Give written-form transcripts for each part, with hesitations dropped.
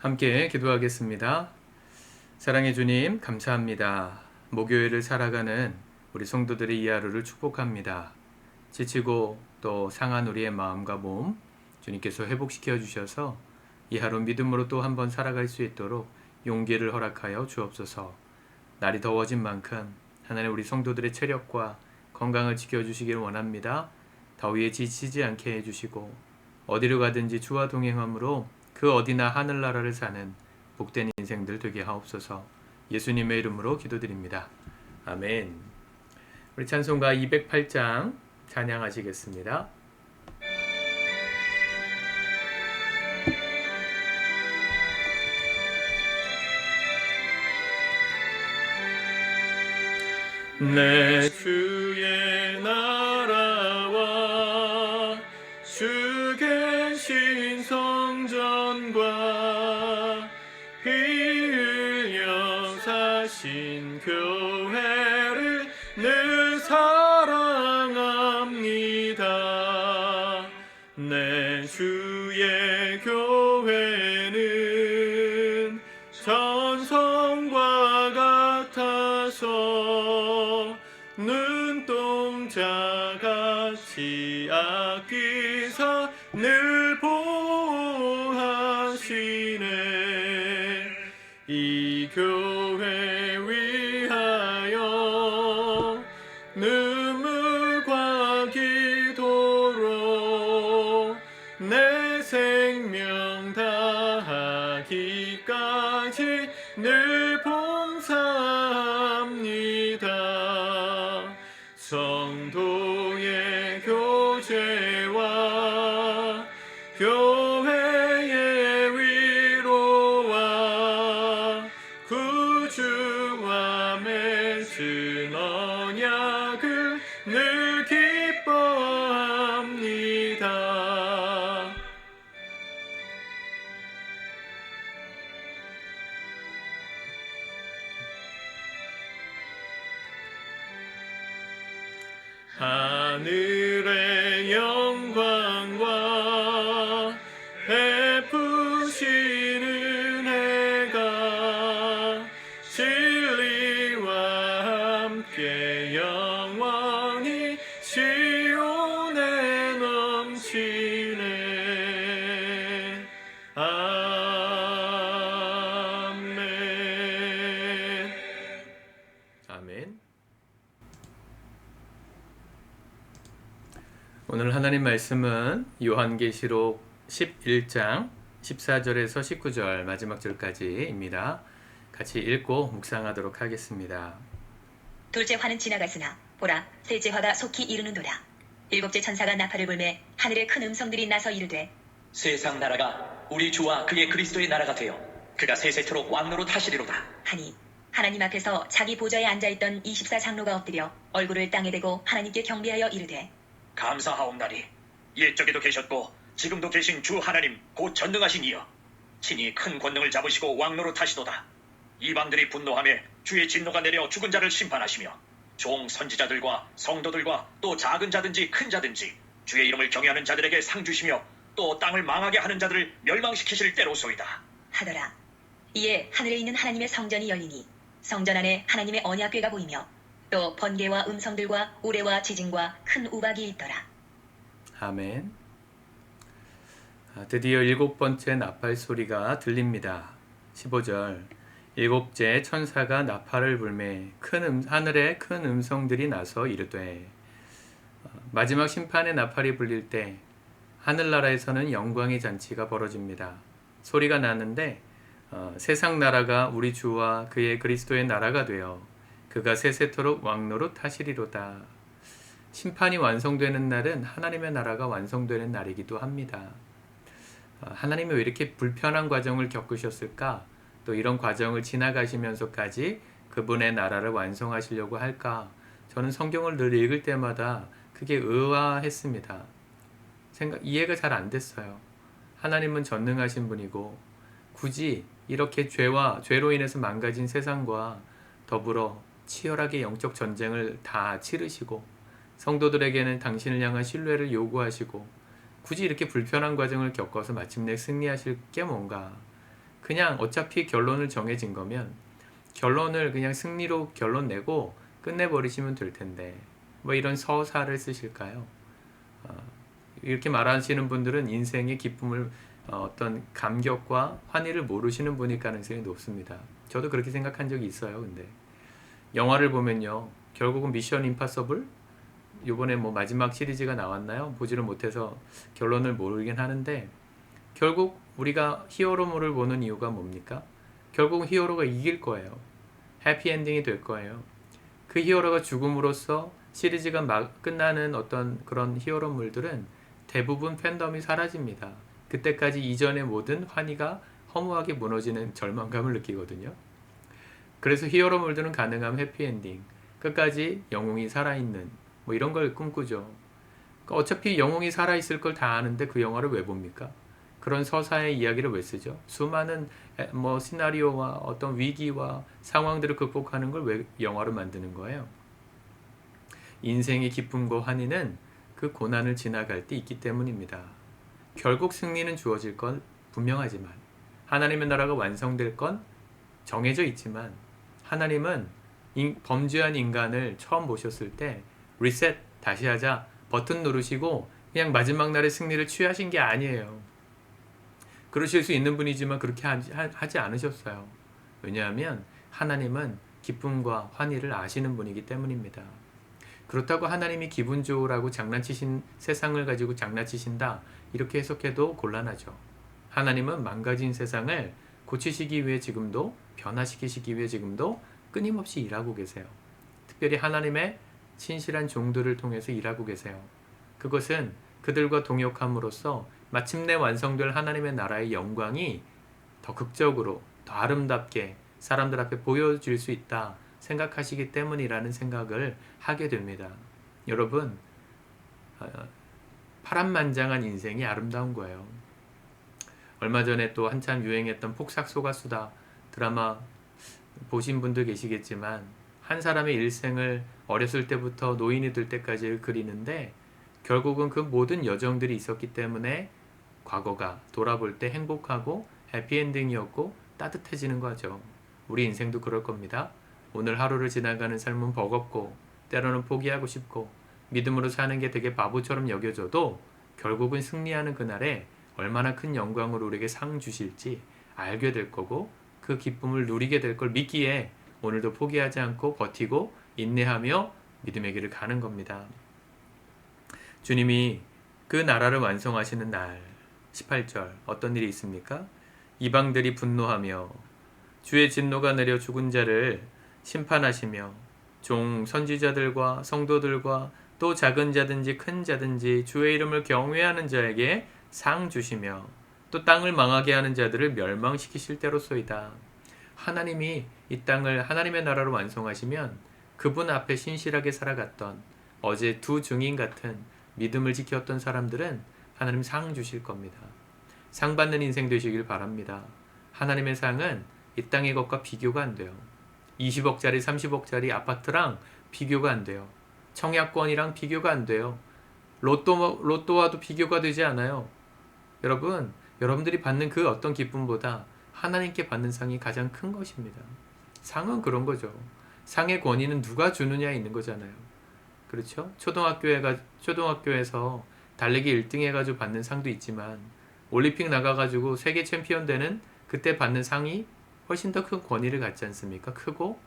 함께 기도하겠습니다. 사랑해 주님, 감사합니다. 목요일을 살아가는 우리 성도들의 이 하루를 축복합니다. 지치고 또 상한 우리의 마음과 몸 주님께서 회복시켜 주셔서 이 하루 믿음으로 또 한번 살아갈 수 있도록 용기를 허락하여 주옵소서. 날이 더워진 만큼 하나님 우리 성도들의 체력과 건강을 지켜주시길 원합니다. 더위에 지치지 않게 해주시고 어디로 가든지 주와 동행함으로 그 어디나 하늘나라를 사는 복된 인생들 되게 하옵소서. 예수님의 이름으로 기도드립니다. 아멘. 우리 찬송가 208장 찬양하시겠습니다. 내 주의 나라와 주 계신 성전과 피 흘려 사신 교회를 늘 사랑합니다. 내 주의 교회는 전성과 같아서 눈동자같이 아끼사 늘 보호하시네. 이 교회 위하여 눈물과 기도로 내 생명 다하기까지 늘 봉사합니다. 성도의 교제와 교회의 위로와 구주와 맺은 언약을 늘 기뻐합니다. 하늘의 영광과 베푸시는 해가 진리와 함께 영원히 시온에 넘치네. 아멘. 아멘. 오늘 하나님 말씀은 요한계시록 11장 14절에서 19절 마지막 절까지입니다. 같이 읽고 묵상하도록 하겠습니다. 둘째 화는 지나갔으나 보라, 셋째 화가 속히 이르는도다. 일곱째 천사가 나팔을 불매 하늘에 큰 음성들이 나서 이르되 세상 나라가 우리 주와 그의 그리스도의 나라가 되어 그가 세세토록 왕노로 타시리로다 하니 하나님 앞에서 자기 보좌에 앉아있던 24장로가 엎드려 얼굴을 땅에 대고 하나님께 경배하여 이르되 감사하옵나니 옛적에도 계셨고 지금도 계신 주 하나님 곧 전능하신 이여 친히 큰 권능을 잡으시고 왕노로 타시도다. 이방들이 분노하며 주의 진노가 내려 죽은 자를 심판하시며 종 선지자들과 성도들과 또 작은 자든지 큰 자든지 주의 이름을 경외하는 자들에게 상 주시며 또 땅을 망하게 하는 자들을 멸망시키실 때로소이다 하더라. 이에 하늘에 있는 하나님의 성전이 열리니 성전 안에 하나님의 언약궤가 보이며 또 번개와 음성들과 우레와 지진과 큰 우박이 있더라. 아멘. 드디어 일곱 번째 나팔 소리가 들립니다. 15절. 일곱째 천사가 나팔을 불매 하늘에 큰 음성들이 나서 이르되. 마지막 심판의 나팔이 불릴 때 하늘나라에서는 영광의 잔치가 벌어집니다. 소리가 나는데 세상 나라가 우리 주와 그의 그리스도의 나라가 되어 그가 세세토록 왕노로 타시리로다. 심판이 완성되는 날은 하나님의 나라가 완성되는 날이기도 합니다. 하나님이 왜 이렇게 불편한 과정을 겪으셨을까? 또 이런 과정을 지나가시면서까지 그분의 나라를 완성하시려고 할까? 저는 성경을 늘 읽을 때마다 그게 의아했습니다. 이해가 잘 안 됐어요. 하나님은 전능하신 분이고 굳이 이렇게 죄로 인해서 망가진 세상과 더불어 치열하게 영적 전쟁을 다 치르시고 성도들에게는 당신을 향한 신뢰를 요구하시고 굳이 이렇게 불편한 과정을 겪어서 마침내 승리하실 게 뭔가, 그냥 어차피 결론을 정해진 거면 결론을 그냥 승리로 결론 내고 끝내버리시면 될 텐데 뭐 이런 서사를 쓰실까요? 이렇게 말하시는 분들은 인생의 기쁨을 어떤 감격과 환희를 모르시는 분일 가능성이 높습니다. 저도 그렇게 생각한 적이 있어요. 근데 영화를 보면요, 결국은 미션 임파서블 요번에 뭐 마지막 시리즈가 나왔나요? 보지를 못해서 결론을 모르긴 하는데 결국 우리가 히어로물을 보는 이유가 뭡니까? 결국 히어로가 이길 거예요. 해피엔딩이 될 거예요. 그 히어로가 죽음으로써 시리즈가 끝나는 어떤 그런 히어로물들은 대부분 팬덤이 사라집니다. 그때까지 이전의 모든 환희가 허무하게 무너지는 절망감을 느끼거든요. 그래서 히어로물들은 가능하면 해피엔딩, 끝까지 영웅이 살아있는 뭐 이런 걸 꿈꾸죠. 그러니까 어차피 영웅이 살아있을 걸 다 아는데 그 영화를 왜 봅니까? 그런 서사의 이야기를 왜 쓰죠? 수많은 뭐 시나리오와 어떤 위기와 상황들을 극복하는 걸 왜 영화로 만드는 거예요? 인생의 기쁨과 환희는 그 고난을 지나갈 때 있기 때문입니다. 결국 승리는 주어질 건 분명하지만 하나님의 나라가 완성될 건 정해져 있지만 하나님은 범죄한 인간을 처음 보셨을 때 리셋 다시 하자 버튼 누르시고 그냥 마지막 날의 승리를 취하신 게 아니에요. 그러실 수 있는 분이지만 그렇게 하지 않으셨어요. 왜냐하면 하나님은 기쁨과 환희를 아시는 분이기 때문입니다. 그렇다고 하나님이 기분 좋으라고 장난치신 세상을 가지고 장난치신다 이렇게 해석해도 곤란하죠. 하나님은 망가진 세상을 고치시기 위해 지금도 변화시키시기 위해 지금도 끊임없이 일하고 계세요. 특별히 하나님의 신실한 종들을 통해서 일하고 계세요. 그것은 그들과 동역함으로써 마침내 완성될 하나님의 나라의 영광이 더 극적으로 더 아름답게 사람들 앞에 보여질 수 있다 생각하시기 때문이라는 생각을 하게 됩니다. 여러분, 파란만장한 인생이 아름다운 거예요. 얼마 전에 또 한참 유행했던 폭삭 속았수다 드라마 보신 분들 계시겠지만 한 사람의 일생을 어렸을 때부터 노인이 될 때까지 그리는데 결국은 그 모든 여정들이 있었기 때문에 과거가 돌아볼 때 행복하고 해피엔딩이었고 따뜻해지는 거죠. 우리 인생도 그럴 겁니다. 오늘 하루를 지나가는 삶은 버겁고 때로는 포기하고 싶고 믿음으로 사는 게 되게 바보처럼 여겨져도 결국은 승리하는 그날에 얼마나 큰 영광을 우리에게 상 주실지 알게 될 거고 그 기쁨을 누리게 될 걸 믿기에 오늘도 포기하지 않고 버티고 인내하며 믿음의 길을 가는 겁니다. 주님이 그 나라를 완성하시는 날 18절 어떤 일이 있습니까? 이방들이 분노하며 주의 진노가 내려 죽은 자를 심판하시며 종 선지자들과 성도들과 또 작은 자든지 큰 자든지 주의 이름을 경외하는 자에게 상 주시며 또 땅을 망하게 하는 자들을 멸망시키실 때로소이다. 하나님이 이 땅을 하나님의 나라로 완성하시면 그분 앞에 신실하게 살아갔던 어제 두 증인 같은 믿음을 지켰던 사람들은 하나님 상 주실 겁니다. 상 받는 인생 되시길 바랍니다. 하나님의 상은 이 땅의 것과 비교가 안 돼요. 20억짜리 30억짜리 아파트랑 비교가 안 돼요. 청약권이랑 비교가 안 돼요. 로또와도 비교가 되지 않아요. 여러분, 여러분들이 받는 그 어떤 기쁨보다 하나님께 받는 상이 가장 큰 것입니다. 상은 그런 거죠. 상의 권위는 누가 주느냐에 있는 거잖아요. 그렇죠? 초등학교에서 달리기 1등 해가지고 받는 상도 있지만 올림픽 나가가지고 세계 챔피언 되는 그때 받는 상이 훨씬 더 큰 권위를 갖지 않습니까? 크고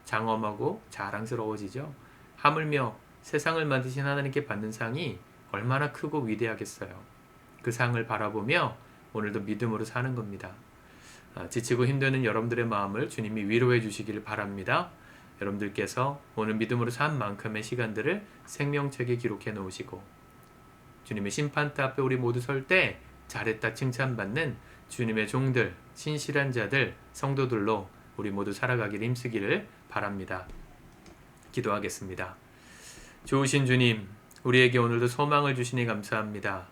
장엄하고 자랑스러워지죠. 하물며 세상을 만드신 하나님께 받는 상이 얼마나 크고 위대하겠어요. 그 상을 바라보며 오늘도 믿음으로 사는 겁니다. 지치고 힘드는 여러분들의 마음을 주님이 위로해 주시기를 바랍니다. 여러분들께서 오늘 믿음으로 산 만큼의 시간들을 생명책에 기록해 놓으시고 주님의 심판대 앞에 우리 모두 설 때 잘했다 칭찬받는 주님의 종들, 신실한 자들, 성도들로 우리 모두 살아가기를 힘쓰기를 바랍니다. 기도하겠습니다. 좋으신 주님, 우리에게 오늘도 소망을 주시니 감사합니다.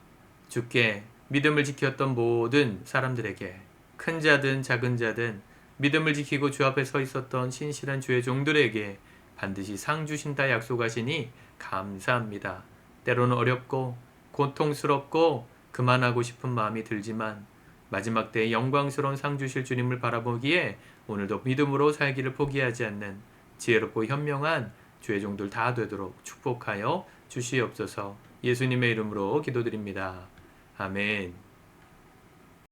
주께 믿음을 지켰던 모든 사람들에게 큰 자든 작은 자든 믿음을 지키고 주 앞에 서 있었던 신실한 주의 종들에게 반드시 상 주신다 약속하시니 감사합니다. 때로는 어렵고 고통스럽고 그만하고 싶은 마음이 들지만 마지막 때에 영광스러운 상 주실 주님을 바라보기에 오늘도 믿음으로 살기를 포기하지 않는 지혜롭고 현명한 주의 종들 다 되도록 축복하여 주시옵소서. 예수님의 이름으로 기도드립니다. 아멘.